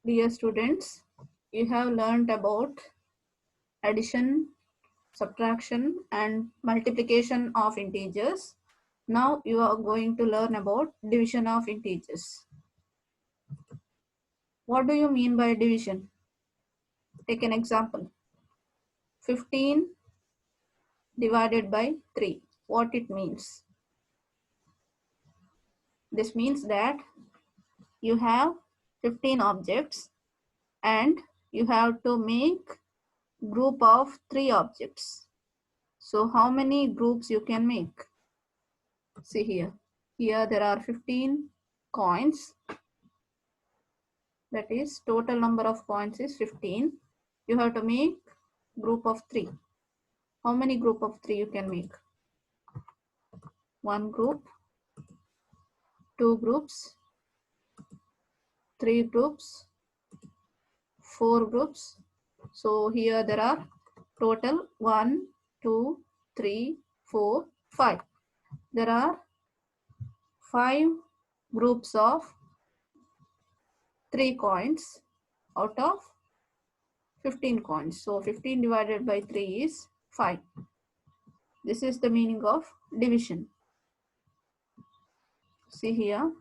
Dear students, you have learnt about addition, subtraction and multiplication of integers. Now you are going to learn about division of integers. What do you mean by division? Take an example. 15 divided by 3. What it means? This means that you have 15 objects and you have to make group of 3 objects. So how many groups you can make? See here. Here there are 15 coins. That is total number of coins is 15. You have to make group of 3. How many group of 3 you can make? 1 group, 2 groups, 3 groups, 4 groups. So here there are total 1, 2, 3, 4, 5. There are 5 groups of 3 coins out of 15 coins. So 15 divided by 3 is 5. This is the meaning of division. See here.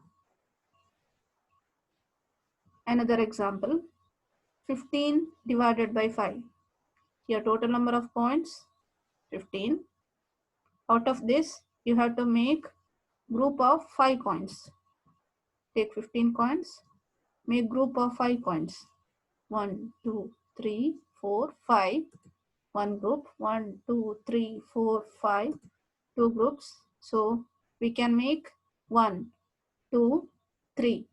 Another example. 15 divided by 5. Here total number of coins 15. Out of this you have to make group of 5 coins. Take 15 coins. Make group of 5 coins. 1, 2, 3, 4, 5. One group. 1, 2, 3, 4, 5. 2 groups. So we can make 1, 2, 3.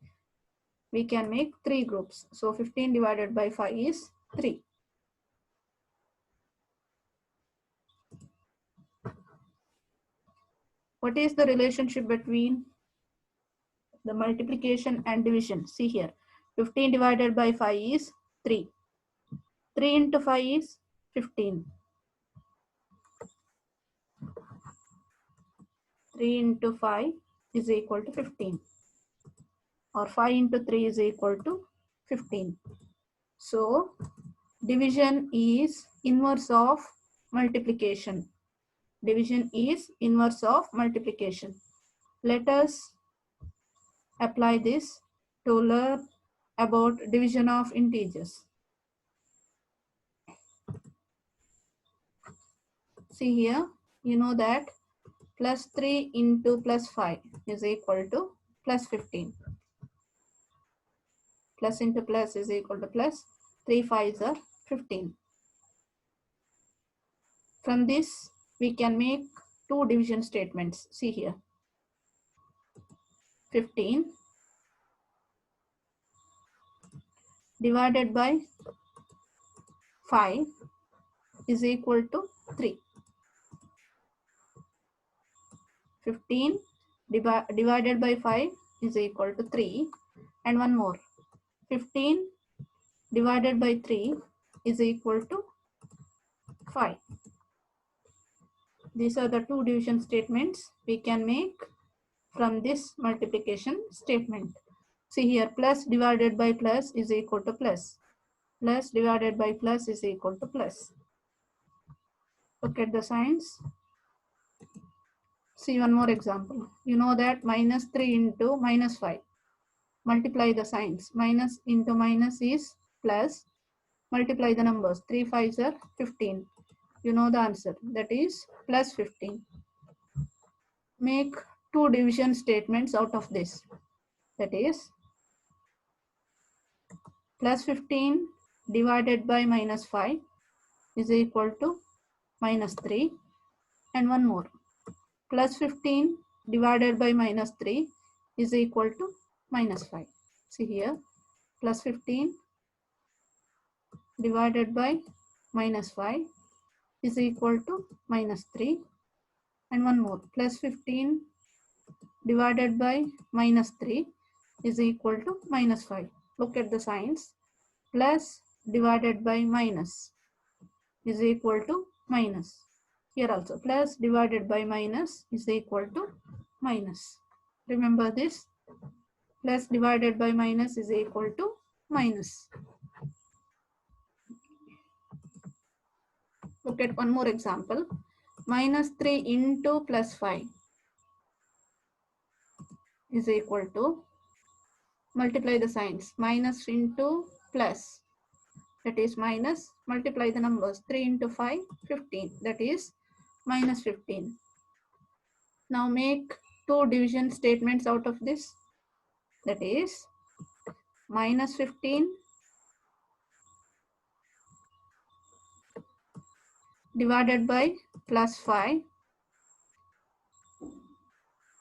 We can make 3 groups. So 15 divided by 5 is 3. What is the relationship between the multiplication and division? See here. 15 divided by 5 is 3. 3 into 5 is 15. 3 into 5 is equal to 15. Or 5 into 3 is equal to 15. So division is inverse of multiplication. Division is inverse of multiplication. Let us apply this to learn about division of integers. See here, you know that plus 3 into plus 5 is equal to plus 15. Plus into plus is equal to plus. 3 5s are 15. From this, we can make 2 division statements. See here. 15 divided by 5 is equal to 3. 15 divided by 5 is equal to 3. And one more. 15 divided by 3 is equal to 5. These are the 2 division statements we can make from this multiplication statement. See here, plus divided by plus is equal to plus. Plus divided by plus is equal to plus. Look at the signs. See one more example. You know that minus 3 into minus 5. Multiply the signs. Minus into minus is plus. Multiply the numbers. 3 5s are 15. You know the answer. That is plus 15. Make 2 division statements out of this. That is plus 15 divided by minus 5 is equal to minus 3. And one more. Plus 15 divided by minus 3 is equal to minus 5. See here. Plus 15 divided by minus 5 is equal to minus 3. And one more. Plus 15 divided by minus 3 is equal to minus 5. Look at the signs. Plus divided by minus is equal to minus. Here also plus divided by minus is equal to minus. Remember this. Plus divided by minus is equal to minus. Look at one more example. Minus 3 into plus 5 is equal to, multiply the signs, minus into plus, that is minus, multiply the numbers, 3 into 5, 15, that is minus 15. Now make two division statements out of this, that is minus 15 divided by plus 5,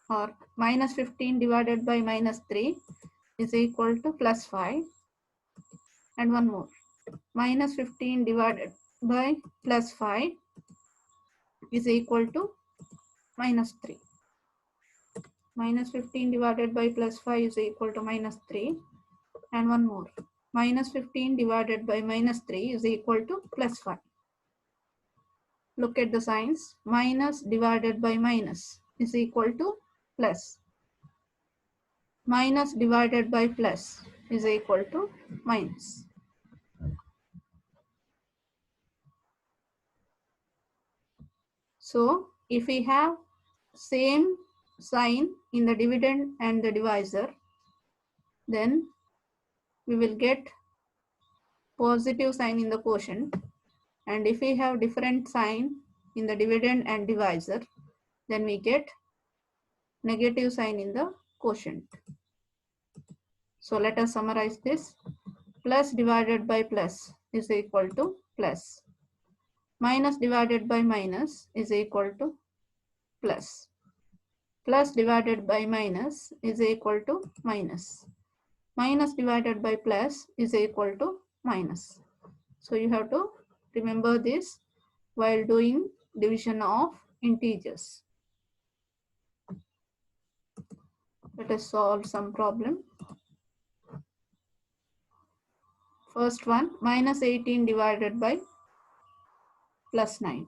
or minus 15 divided by minus 3 is equal to plus 5, and one more, minus 15 divided by plus 5 is equal to minus 3. Minus 15 divided by plus 5 is equal to minus 3, and one more, minus 15 divided by minus 3 is equal to plus 5. Look at the signs, minus divided by minus is equal to plus. Minus divided by plus is equal to minus. So if we have same sign in the dividend and the divisor, then we will get positive sign in the quotient, and if we have different sign in the dividend and divisor, then we get negative sign in the quotient. So let us summarize this. Plus divided by plus is equal to plus. Minus divided by minus is equal to plus. Plus divided by minus is equal to minus. Minus divided by plus is equal to minus. So you have to remember this while doing division of integers. Let us solve some problem. First one, minus 18 divided by plus 9.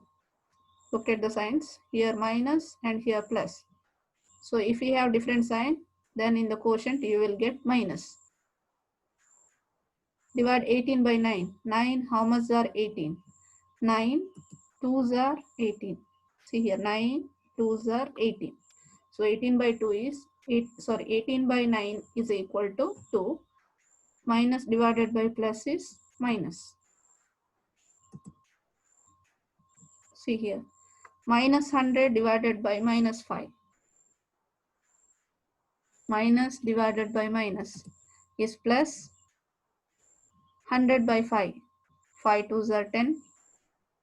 Look at the signs, here minus and here plus. So if we have different sign, then in the quotient you will get minus. Divide 18 by 9. 9, how much are 18? 9 2s are 18. See here, 9 2s are 18. So 18 by 2 is 18 by 9 is equal to 2. Minus divided by plus is minus. See here, minus 100 divided by minus 5. Minus divided by minus is plus 100 by 5. 5 2s are 10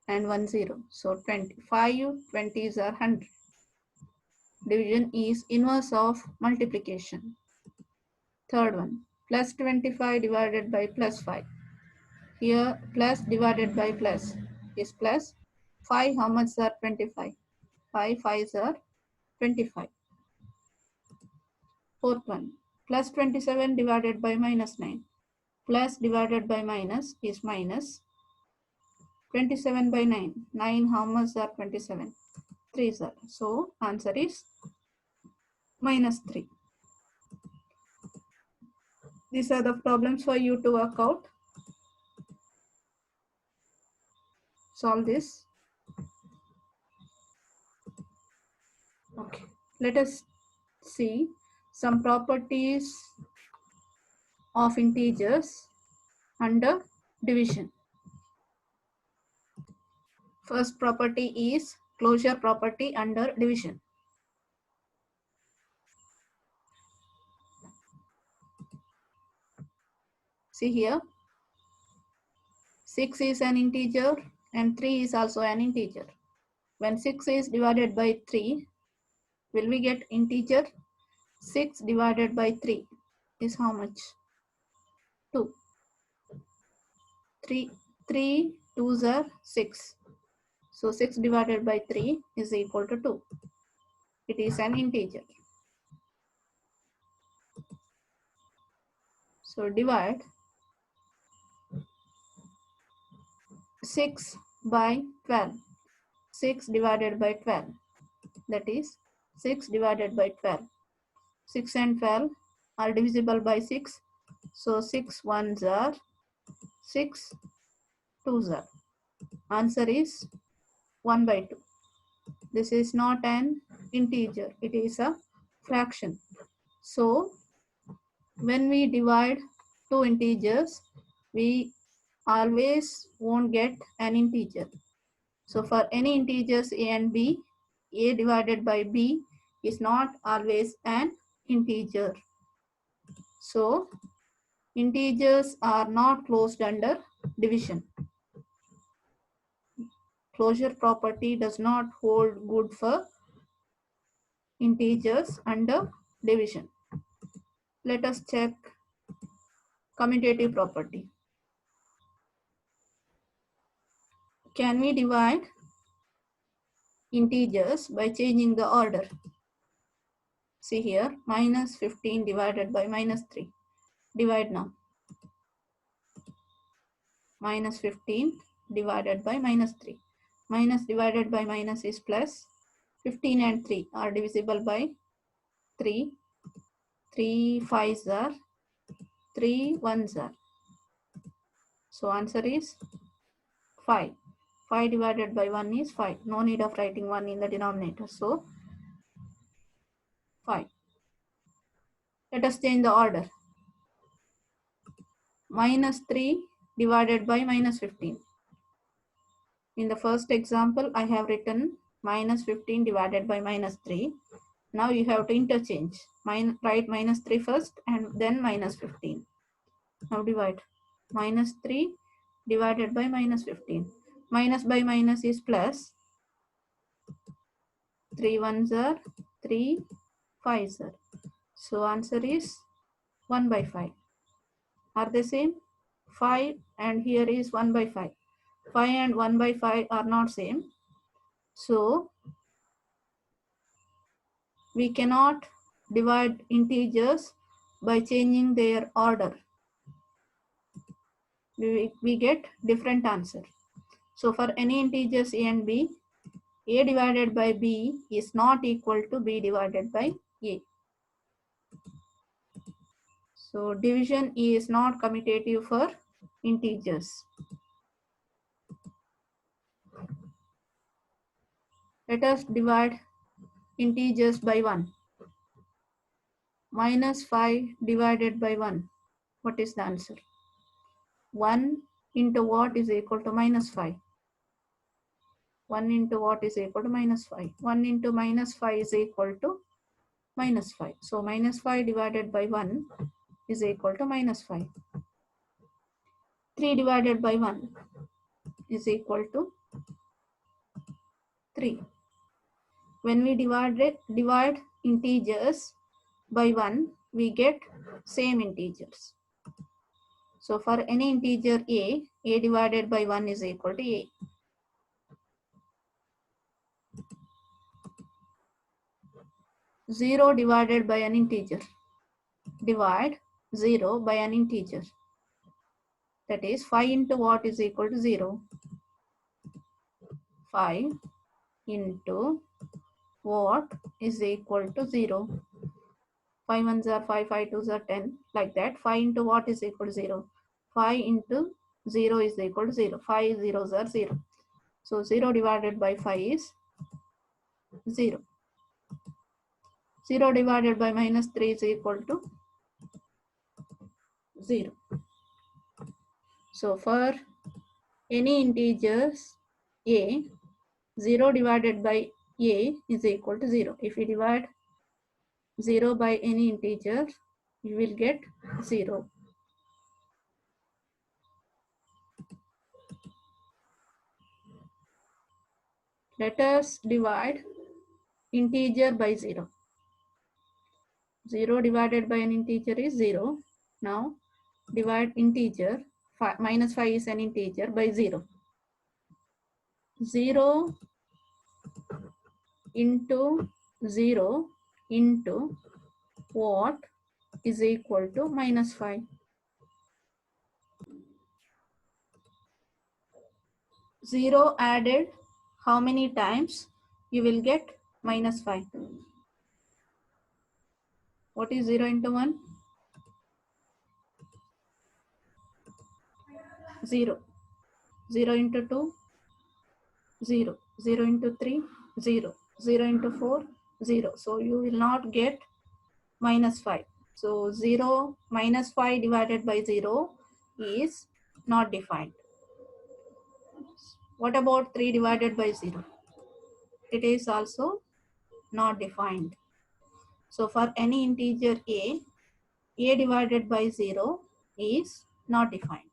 and 1 0. So 20. 5 20s are 100. Division is inverse of multiplication. Third one, plus 25 divided by plus 5. Here plus divided by plus is plus. 5, how much are 25? 5 5s are 25. Fourth one, plus 27 divided by minus 9. Plus divided by minus is minus. 27 by 9. 9, how much are 27? 3s are. So answer is minus 3. These are the problems for you to work out. Solve this. Okay, let us see some properties of integers under division. First property is closure property under division. See here, 6 is an integer and 3 is also an integer. When 6 is divided by 3, will we get integer? 6 divided by 3 is how much? 2. 3 2s are 6. So 6 divided by 3 is equal to 2. It is an integer. So divide 6 by 12. 6 divided by 12. That is 6 divided by 12. 6 and 12 are divisible by 6. So 6 ones are 6 twos are. Answer is 1 by 2. This is not an integer, it is a fraction. So when we divide two integers, we always won't get an integer. So for any integers a and b, a divided by b is not always an integer. So integers are not closed under division. Closure property does not hold good for integers under division. Let us check commutative property. Can we divide integers by changing the order? See here, minus 15 divided by minus 3. Divide now. Minus 15 divided by minus 3. Minus divided by minus is plus. 15 and 3 are divisible by 3. 3 5s are, 3 1s are. So answer is 5. 5 divided by 1 is 5. No need of writing 1 in the denominator. So 5. Let us change the order. Minus 3 divided by minus 15. In the first example, I have written minus 15 divided by minus 3. Now you have to interchange. Write minus 3 first and then minus 15. Now divide. Minus 3 divided by minus 15. Minus by minus is plus. 3 1s are, 3 5s are. So answer is 1 by 5. Are they same? 5 and here is 1 by 5. 5 and 1 by 5 are not same. So we cannot divide integers by changing their order. We get different answer. So for any integers a and b, a divided by b is not equal to b divided by a. So division is not commutative for integers. Let us divide integers by 1. Minus 5 divided by 1. What is the answer? 1 into what is equal to minus 5? 1 into what is equal to minus 5? 1 into minus 5 is equal to minus 5. So minus 5 divided by 1 is equal to minus 5. 3 divided by 1 is equal to 3. When we divide integers by 1, we get same integers. So for any integer a divided by 1 is equal to a. Zero divided by an integer. Divide 0 by an integer. That is 5 into what is equal to 0? 5 into what is equal to 0? 5 ones are 5, 5 twos are 10, like that. 5 into what is equal to 0? 5 into 0 is equal to 0. 5 zeros are 0. So 0 divided by 5 is 0. 0 divided by minus 3 is equal to 0. So for any integers a, 0 divided by a is equal to 0. If we divide 0 by any integer, you will get 0. Let us divide integer by 0. 0 divided by an integer is 0. Now divide integer, minus 5 is an integer, by 0. 0 into 0 into what is equal to minus 5? 0 added how many times? You will get minus 5. What is 0 into 1? 0. 0 into 2, 0. 0 into 3, 0. 0 into 4, 0. So you will not get minus 5. So 0 minus 5 divided by 0 is not defined. What about 3 divided by 0? It is also not defined. So for any integer a divided by 0 is not defined.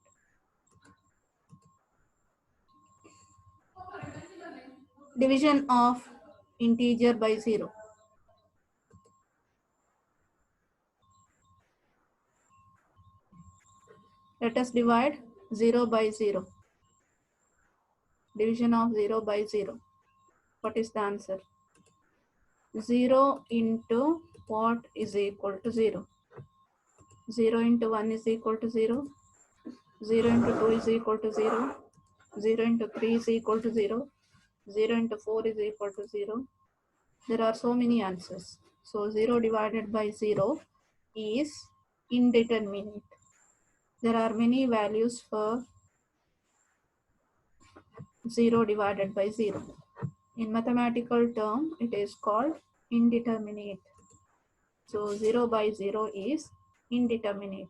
Division of integer by 0. Let us divide 0 by 0. Division of 0 by 0. What is the answer? 0 into what is equal to 0? 0 into 1 is equal to 0. 0 into 2 is equal to 0. 0 into 3 is equal to 0. 0 into 4 is equal to 0. There are so many answers. So 0 divided by 0 is indeterminate. There are many values for 0 divided by 0. In mathematical term, it is called indeterminate. So 0 by 0 is indeterminate.